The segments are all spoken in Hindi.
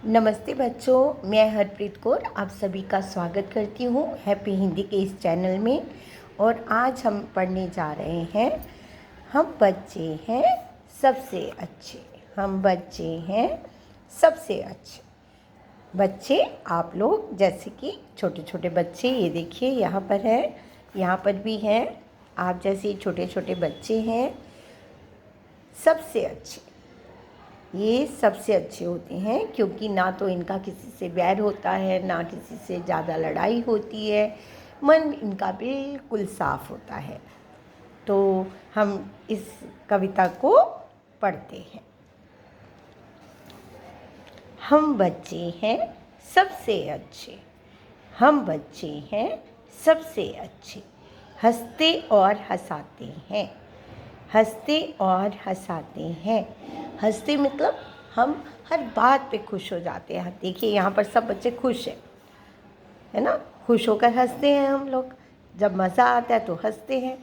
नमस्ते बच्चों, मैं हरप्रीत कौर आप सभी का स्वागत करती हूँ हैप्पी हिंदी के इस चैनल में। और आज हम पढ़ने जा रहे हैं हम बच्चे हैं सबसे अच्छे। हम बच्चे हैं सबसे अच्छे। बच्चे आप लोग जैसे कि छोटे छोटे बच्चे, ये देखिए यहाँ पर है, यहाँ पर भी हैं। आप जैसे छोटे छोटे बच्चे हैं सबसे अच्छे। ये सबसे अच्छे होते हैं क्योंकि ना तो इनका किसी से बैर होता है, ना किसी से ज़्यादा लड़ाई होती है, मन इनका बिल्कुल साफ होता है। तो हम इस कविता को पढ़ते हैं। हम बच्चे हैं सबसे अच्छे। हम बच्चे हैं सबसे अच्छे। हंसते और हंसाते हैं। हंसते और हंसाते हैं। हंसते मतलब हम हर बात पे खुश हो जाते हैं। देखिए यहाँ पर सब बच्चे खुश हैं, है ना। खुश होकर हंसते हैं हम लोग। जब मज़ा आता है तो हंसते हैं।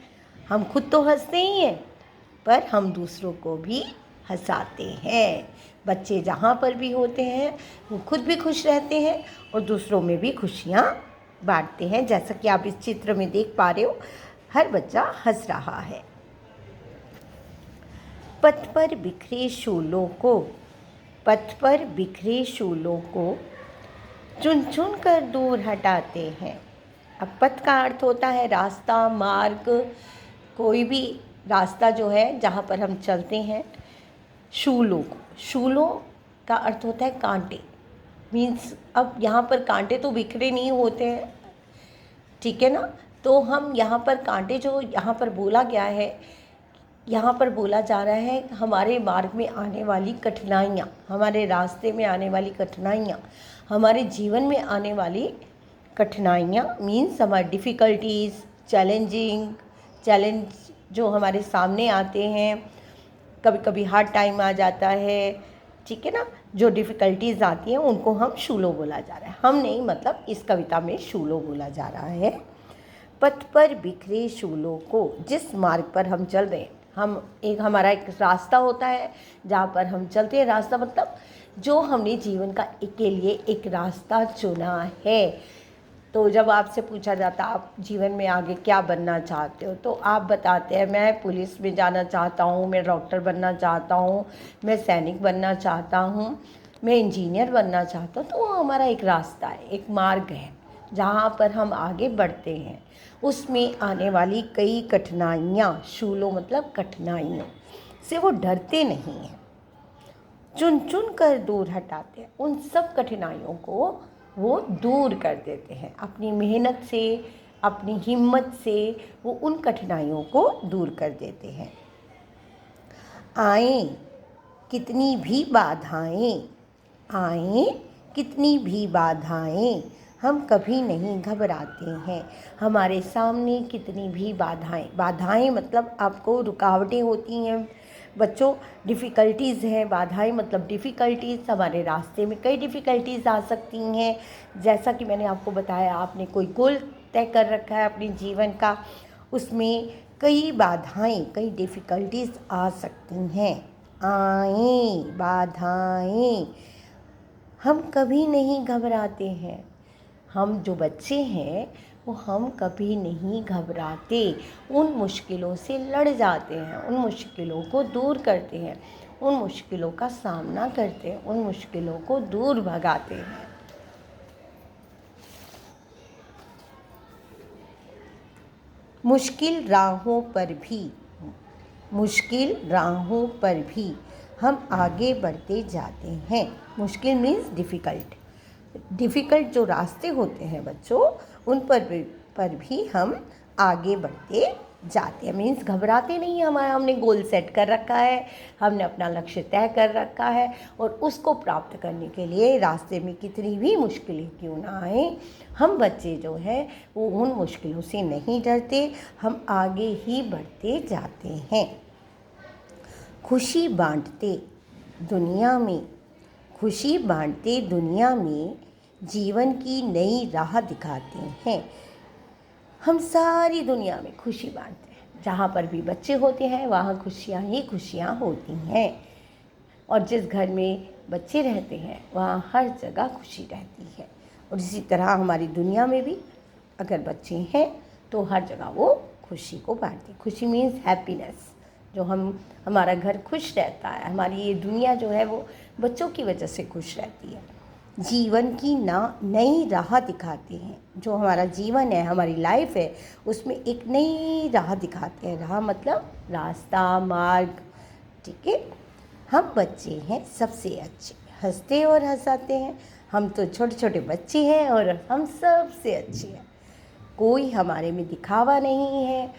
हम खुद तो हंसते ही हैं, पर हम दूसरों को भी हंसाते हैं। बच्चे जहाँ पर भी होते हैं वो खुद भी खुश रहते हैं और दूसरों में भी खुशियाँ बांटते हैं। जैसा कि आप इस चित्र में देख पा रहे हो, हर बच्चा हंस रहा है। पथ पर बिखरे शूलों को, पथ पर बिखरे शूलों को चुन चुन कर दूर हटाते हैं। अब पथ का अर्थ होता है रास्ता, मार्ग, कोई भी रास्ता जो है जहाँ पर हम चलते हैं। शूलों को, शूलों का अर्थ होता है कांटे। मीन्स अब यहाँ पर कांटे तो बिखरे नहीं होते हैं, ठीक है ना। तो हम यहाँ पर कांटे जो यहाँ पर बोला गया है, यहाँ पर बोला जा रहा है हमारे मार्ग में आने वाली कठिनाइयाँ, हमारे रास्ते में आने वाली कठिनाइयाँ, हमारे जीवन में आने वाली कठिनाइयाँ मीन्स हमारी डिफ़िकल्टीज़, चैलेंज जो हमारे सामने आते हैं। कभी कभी हार्ड टाइम आ जाता है, ठीक है ना। जो डिफ़िकल्टीज़ आती हैं उनको हम शूलो बोला जा रहा है। हम नहीं, मतलब इस कविता में शूलो बोला जा रहा है। पथ पर बिखरे शूलों को, जिस मार्ग पर हम चल रहे हैं, हमारा एक रास्ता होता है जहाँ पर हम चलते हैं। रास्ता मतलब जो हमने जीवन के लिए एक रास्ता चुना है। तो जब आपसे पूछा जाता आप जीवन में आगे क्या बनना चाहते हो, तो आप बताते हैं मैं पुलिस में जाना चाहता हूँ, मैं डॉक्टर बनना चाहता हूँ, मैं सैनिक बनना चाहता हूँ, मैं इंजीनियर बनना चाहता हूँ। तो वो हमारा एक रास्ता है, एक मार्ग है जहाँ पर हम आगे बढ़ते हैं। उसमें आने वाली कई कठिनाइयाँ, शूलों मतलब कठिनाइयों से वो डरते नहीं हैं, चुन चुन कर दूर हटाते हैं। उन सब कठिनाइयों को वो दूर कर देते हैं। अपनी मेहनत से, अपनी हिम्मत से वो उन कठिनाइयों को दूर कर देते हैं। आए कितनी भी बाधाएं, आए कितनी भी बाधाएं, हम कभी नहीं घबराते हैं। हमारे सामने कितनी भी बाधाएं मतलब आपको रुकावटें होती हैं बच्चों, डिफ़िकल्टीज़ हैं। बाधाएं मतलब डिफ़िकल्टीज़, हमारे रास्ते में कई डिफ़िकल्टीज़ आ सकती हैं। जैसा कि मैंने आपको बताया, आपने कोई गोल तय कर रखा है अपने जीवन का, उसमें कई बाधाएं, कई डिफ़िकल्टीज़ आ सकती हैं। आए बाधाएं, हम कभी नहीं घबराते हैं। हम जो बच्चे हैं वो हम कभी नहीं घबराते। उन मुश्किलों से लड़ जाते हैं, उन मुश्किलों को दूर करते हैं, उन मुश्किलों का सामना करते हैं, उन मुश्किलों को दूर भगाते हैं। मुश्किल राहों पर भी, मुश्किल राहों पर भी हम आगे बढ़ते जाते हैं। मुश्किल मीन्स डिफ़िकल्ट जो रास्ते होते हैं बच्चों, उन पर भी हम आगे बढ़ते जाते हैं। मीन्स घबराते नहीं हैं। हमने गोल सेट कर रखा है, हमने अपना लक्ष्य तय कर रखा है और उसको प्राप्त करने के लिए रास्ते में कितनी भी मुश्किलें क्यों ना आए, हम बच्चे जो हैं वो उन मुश्किलों से नहीं डरते, हम आगे ही बढ़ते जाते हैं। खुशी बांटते दुनिया में, खुशी बांटते दुनिया में जीवन की नई राह दिखाते हैं। हम सारी दुनिया में खुशी बांटते हैं। जहाँ पर भी बच्चे होते हैं वहाँ खुशियाँ ही खुशियाँ होती हैं। और जिस घर में बच्चे रहते हैं वहाँ हर जगह खुशी रहती है। और इसी तरह हमारी दुनिया में भी अगर बच्चे हैं तो हर जगह वो खुशी को बांटते हैं। खुशी मीन्स हैप्पीनेस। जो हमारा घर खुश रहता है, हमारी ये दुनिया जो है वो बच्चों की वजह से खुश रहती है। जीवन की नई राह दिखाते हैं। जो हमारा जीवन है, हमारी लाइफ है, उसमें एक नई राह दिखाते हैं। राह मतलब रास्ता, मार्ग, ठीक है। हम बच्चे हैं सबसे अच्छे, हंसते और हंसाते हैं। हम तो छोटे छोटे बच्चे हैं और हम सबसे अच्छे हैं। कोई हमारे में दिखावा नहीं है,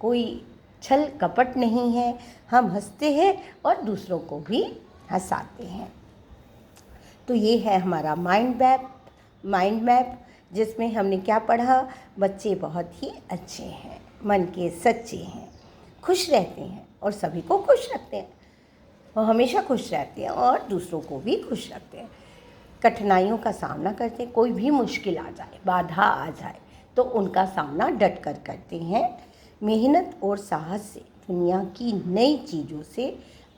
कोई छल कपट नहीं है। हम हंसते हैं और दूसरों को भी हंसाते हैं। तो ये है हमारा माइंड मैप जिसमें हमने क्या पढ़ा? बच्चे बहुत ही अच्छे हैं, मन के सच्चे हैं, खुश रहते हैं और सभी को खुश रखते हैं। वो हमेशा खुश रहते हैं और दूसरों को भी खुश रखते हैं। कठिनाइयों का सामना करते हैं। कोई भी मुश्किल आ जाए, बाधा आ जाए तो उनका सामना डट कर करते हैं। मेहनत और साहस से दुनिया की नई चीज़ों से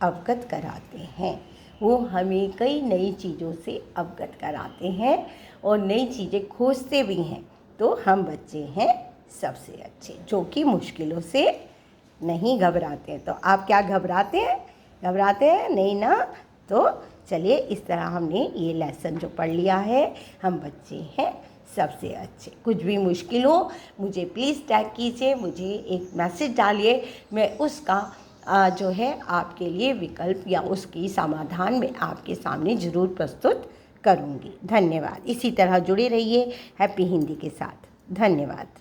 अवगत कराते हैं। वो हमें कई नई चीज़ों से अवगत कराते हैं और नई चीज़ें खोजते भी हैं। तो हम बच्चे हैं सबसे अच्छे, जो कि मुश्किलों से नहीं घबराते हैं। तो आप क्या घबराते हैं? नहीं ना? तो चलिए, इस तरह हमने ये लेसन जो पढ़ लिया है, हम बच्चे हैं सबसे अच्छे। कुछ भी मुश्किल हो मुझे प्लीज़ टैग कीजिए, मुझे एक मैसेज डालिए। मैं उसका जो है आपके लिए विकल्प या उसकी समाधान में आपके सामने ज़रूर प्रस्तुत करूँगी। धन्यवाद। इसी तरह जुड़े रहिए हैप्पी हिंदी के साथ। धन्यवाद।